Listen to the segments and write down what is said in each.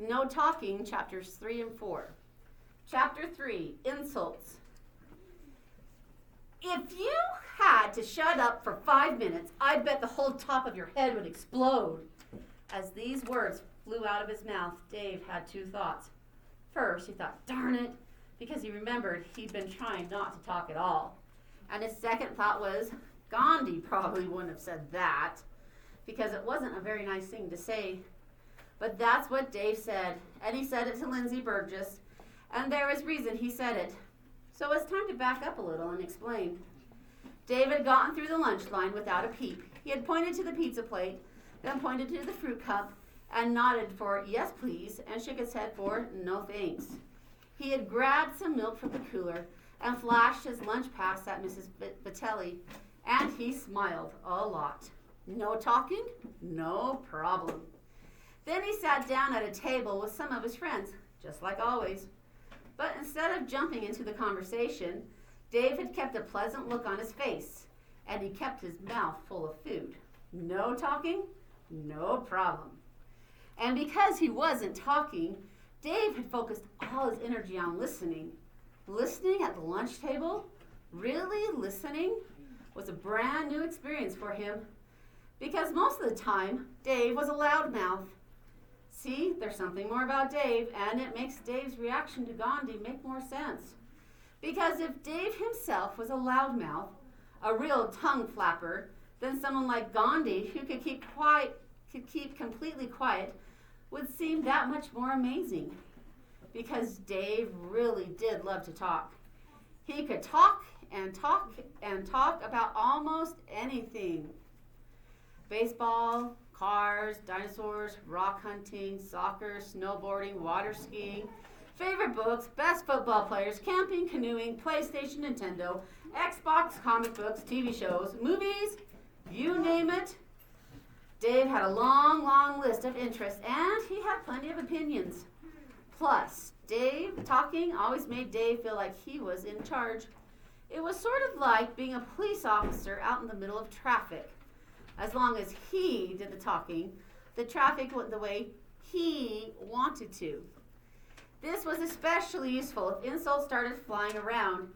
No talking, chapters 3 and 4. Chapter 3, insults. If you had to shut up for 5 minutes, I bet the whole top of your head would explode. As these words flew out of his mouth, Dave had two thoughts. First, he thought, darn it, because he remembered he'd been trying not to talk at all. And his second thought was, Gandhi probably wouldn't have said that, because it wasn't a very nice thing to say. But that's what Dave said, and he said it to Lindsay Burgess, and there was reason he said it. So it's time to back up a little and explain. Dave had gotten through the lunch line without a peep. He had pointed to the pizza plate, then pointed to the fruit cup, and nodded for yes please, and shook his head for no thanks. He had grabbed some milk from the cooler and flashed his lunch pass at Mrs. Vitelli, and he smiled a lot. No talking? No problem. Then he sat down at a table with some of his friends, just like always. But instead of jumping into the conversation, Dave had kept a pleasant look on his face, and he kept his mouth full of food. No talking? No problem. And because he wasn't talking, Dave had focused all his energy on listening. Listening at the lunch table, really listening, was a brand new experience for him. Because most of the time, Dave was a loudmouth. See, there's something more about Dave, and it makes Dave's reaction to Gandhi make more sense. Because if Dave himself was a loudmouth, a real tongue flapper, then someone like Gandhi, who could keep completely quiet, would seem that much more amazing. Because Dave really did love to talk. He could talk and talk and talk about almost anything. Baseball, cars, dinosaurs, rock hunting, soccer, snowboarding, water skiing, favorite books, best football players, camping, canoeing, PlayStation, Nintendo, Xbox, comic books, TV shows, movies, you name it. Dave had a long, long list of interests, and he had plenty of opinions. Plus, Dave talking always made Dave feel like he was in charge. It was sort of like being a police officer out in the middle of traffic. As long as he did the talking, the traffic went the way he wanted to. This was especially useful if insults started flying around.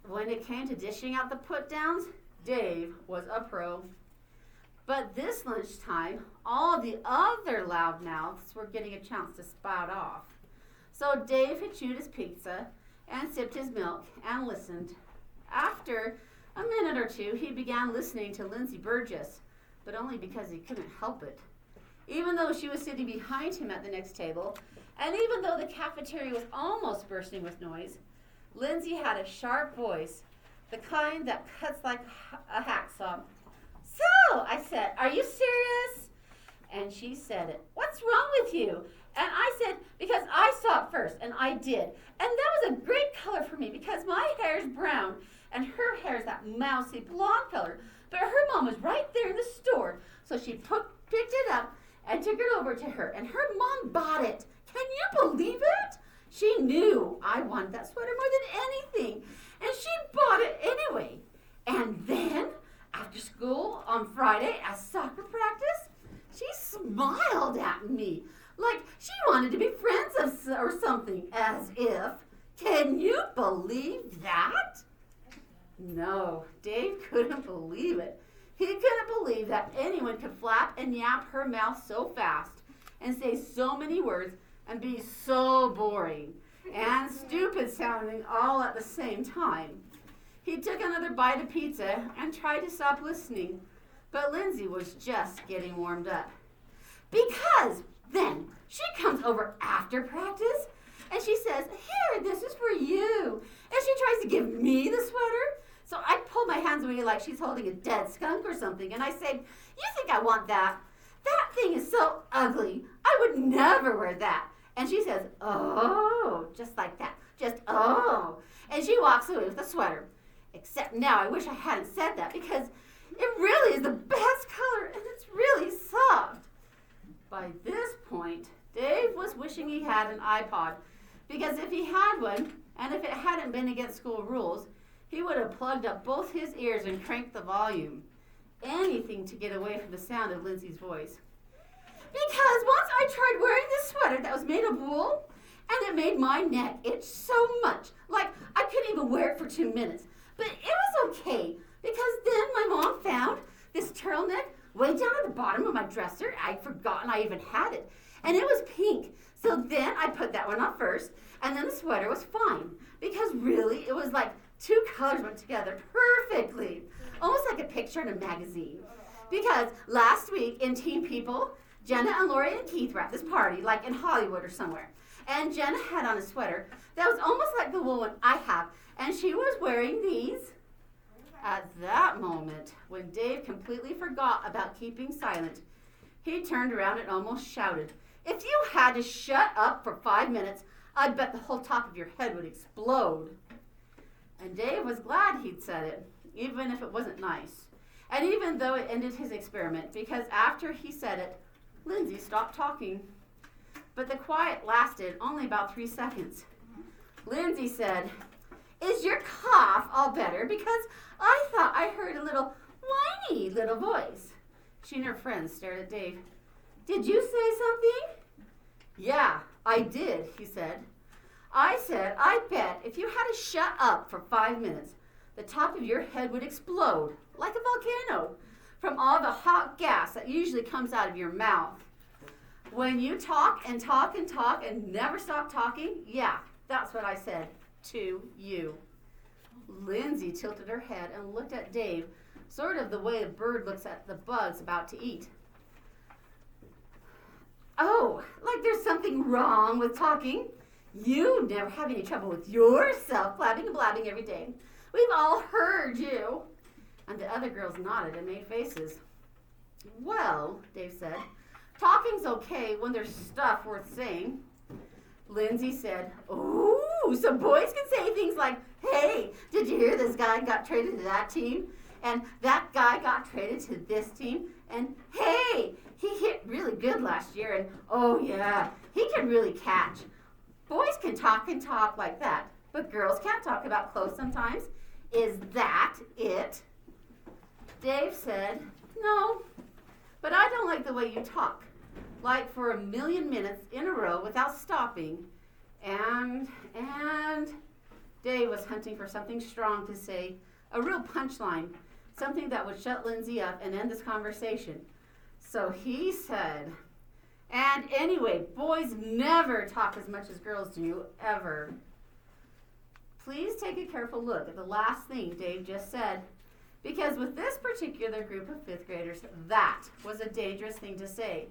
When it came to dishing out the put-downs, Dave was a pro. But this lunchtime, all the other loudmouths were getting a chance to spout off. So Dave had chewed his pizza and sipped his milk and listened. After a minute or two, he began listening to Lindsay Burgess, but only because he couldn't help it. Even though she was sitting behind him at the next table, and even though the cafeteria was almost bursting with noise, Lindsay had a sharp voice, the kind that cuts like a hacksaw. So, I said, are you serious? And she said it. What's wrong with you? And I said, because I saw it first, and I did. And that was a great color for me because my hair is brown, and her hair is that mousy blonde color. But her mom was right there in the store, so she picked it up and took it over to her, and her mom bought it. Can you believe it? She knew I wanted that sweater more than anything, and she bought it anyway. And then, after school on Friday at soccer practice, she smiled at me like she wanted to be friends or something, as if. Can you believe that? No, Dave couldn't believe it. He couldn't believe that anyone could flap and yap her mouth so fast and say so many words and be so boring and stupid sounding all at the same time. He took another bite of pizza and tried to stop listening, but Lindsay was just getting warmed up. Because then she comes over after practice and she says, here, this is for you. And she tries to give me the sweater. So I pull my hands away like she's holding a dead skunk or something. And I say, you think I want that? That thing is so ugly. I would never wear that. And she says, oh, just like that. Just, oh. And she walks away with the sweater. Except now I wish I hadn't said that because it really is the best color and it's really soft. By this point, Dave was wishing he had an iPod because if he had one, and if it hadn't been against school rules, he would have plugged up both his ears and cranked the volume. Anything to get away from the sound of Lindsay's voice. Because once I tried wearing this sweater sweater that was made of wool, and it made my neck itch so much. Like, I couldn't even wear it for 2 minutes. But it was okay, because then my mom found this turtleneck way down at the bottom of my dresser. I'd forgotten I even had it. And it was pink. So then I put that one on first, and then the sweater was fine. Because really, it was like 2 colors went together perfectly. Almost like a picture in a magazine. Because last week in Teen People, Jenna and Lori and Keith were at this party, like in Hollywood or somewhere. And Jenna had on a sweater that was almost like the wool one I have. And she was wearing these. At that moment, when Dave completely forgot about keeping silent, he turned around and almost shouted, "If you had to shut up for 5 minutes, I bet the whole top of your head would explode." And Dave was glad he'd said it, even if it wasn't nice. And even though it ended his experiment, because after he said it, Lindsay stopped talking. But the quiet lasted only about 3 seconds. Lindsay said, "Is your cough all better? Because I thought I heard a little whiny little voice." She and her friends stared at Dave. "Did you say something?" "Yeah, I did," he said. "I said, I bet if you had to shut up for 5 minutes, the top of your head would explode like a volcano from all the hot gas that usually comes out of your mouth. When you talk and talk and talk and never stop talking, yeah, that's what I said to you." Lindsay tilted her head and looked at Dave, sort of the way a bird looks at the bugs about to eat. "Oh, like there's something wrong with talking? You never have any trouble with yourself blabbing and blabbing every day. We've all heard you." And the other girls nodded and made faces. "Well," Dave said, "talking's okay when there's stuff worth saying." Lindsay said, "Ooh, so boys can say things like, 'Hey, did you hear this guy got traded to that team? And that guy got traded to this team? And hey, he hit really good last year. And oh yeah, he can really catch.' Boys can talk and talk like that, but girls can't talk about clothes sometimes. Is that it?" Dave said, "No, but I don't like the way you talk. Like for 1,000,000 minutes in a row without stopping. And Dave was hunting for something strong to say, a real punchline, something that would shut Lindsay up and end this conversation. So he said, "And anyway, boys never talk as much as girls do, ever." Please take a careful look at the last thing Dave just said, because with this particular group of 5th graders, that was a dangerous thing to say.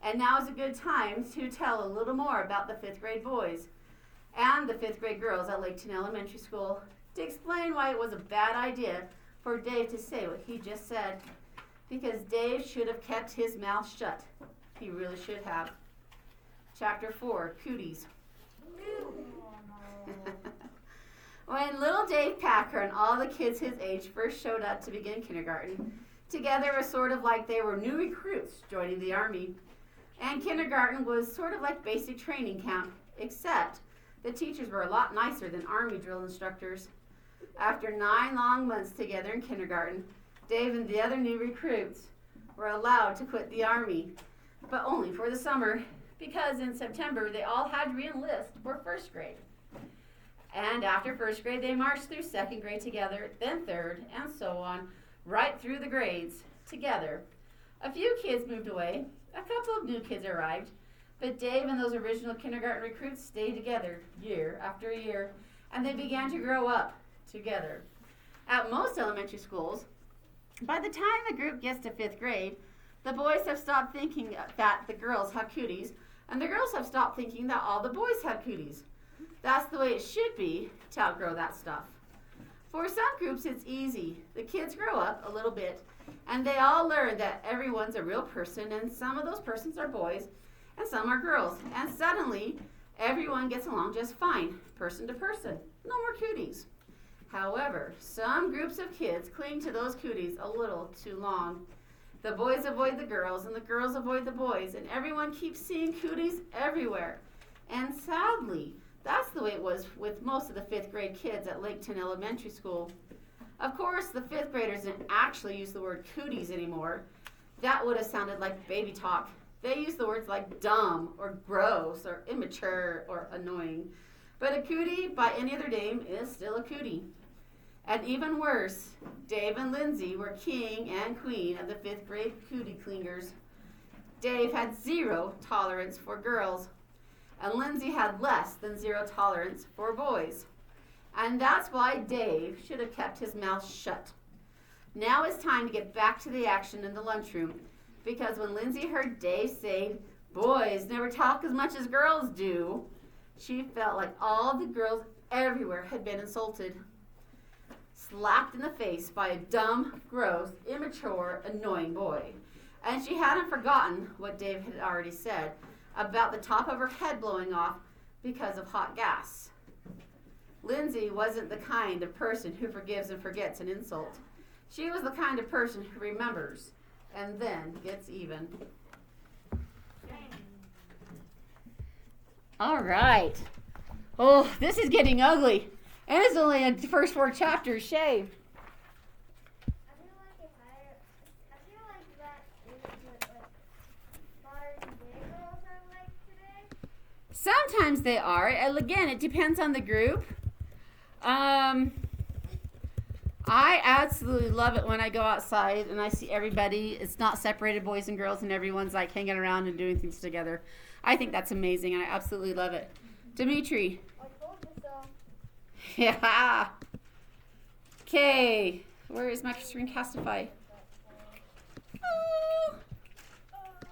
And now is a good time to tell a little more about the 5th grade boys and the 5th grade girls at Lake Ten Elementary School to explain why it was a bad idea for Dave to say what he just said, because Dave should have kept his mouth shut. He really should have. Chapter 4, Cooties. When little Dave Packer and all the kids his age first showed up to begin kindergarten, together it was sort of like they were new recruits joining the Army. And kindergarten was sort of like basic training camp, except the teachers were a lot nicer than Army drill instructors. After 9 long months together in kindergarten, Dave and the other new recruits were allowed to quit the Army, but only for the summer, because in September they all had to re-enlist for 1st grade. And after 1st grade, they marched through 2nd grade together, then 3rd, and so on, right through the grades together. A few kids moved away. A couple of new kids arrived, but Dave and those original kindergarten recruits stayed together year after year, and they began to grow up together. At most elementary schools, by the time the group gets to 5th grade, the boys have stopped thinking that the girls have cooties, and the girls have stopped thinking that all the boys have cooties. That's the way it should be to outgrow that stuff. For some groups, it's easy. The kids grow up a little bit, and they all learn that everyone's a real person, and some of those persons are boys, and some are girls. And suddenly, everyone gets along just fine, person to person. No more cooties. However, some groups of kids cling to those cooties a little too long. The boys avoid the girls, and the girls avoid the boys, and everyone keeps seeing cooties everywhere. And sadly, that's the way it was with most of the 5th grade kids at Lake Ten Elementary School. Of course, the 5th graders didn't actually use the word cooties anymore. That would have sounded like baby talk. They use the words like dumb or gross or immature or annoying. But a cootie by any other name is still a cootie. And even worse, Dave and Lindsay were king and queen of the 5th grade cootie clingers. Dave had 0 tolerance for girls, and Lindsay had less than 0 tolerance for boys. And that's why Dave should have kept his mouth shut. Now it's time to get back to the action in the lunchroom, because when Lindsay heard Dave say, "Boys never talk as much as girls do," she felt like all the girls everywhere had been insulted. Slapped in the face by a dumb, gross, immature, annoying boy. And she hadn't forgotten what Dave had already said about the top of her head blowing off because of hot gas. Lindsay wasn't the kind of person who forgives and forgets an insult. She was the kind of person who remembers and then gets even. All right. Oh, this is getting ugly. And it's only the first 4 chapters. Shay. I feel like that is what modern day girls are like today. Sometimes they are. And again, it depends on the group. I absolutely love it when I go outside and I see everybody. It's not separated, boys and girls, and everyone's like hanging around and doing things together. I think that's amazing, and I absolutely love it. Dimitri. I told you so. Yeah. Okay. Where is my screen castify?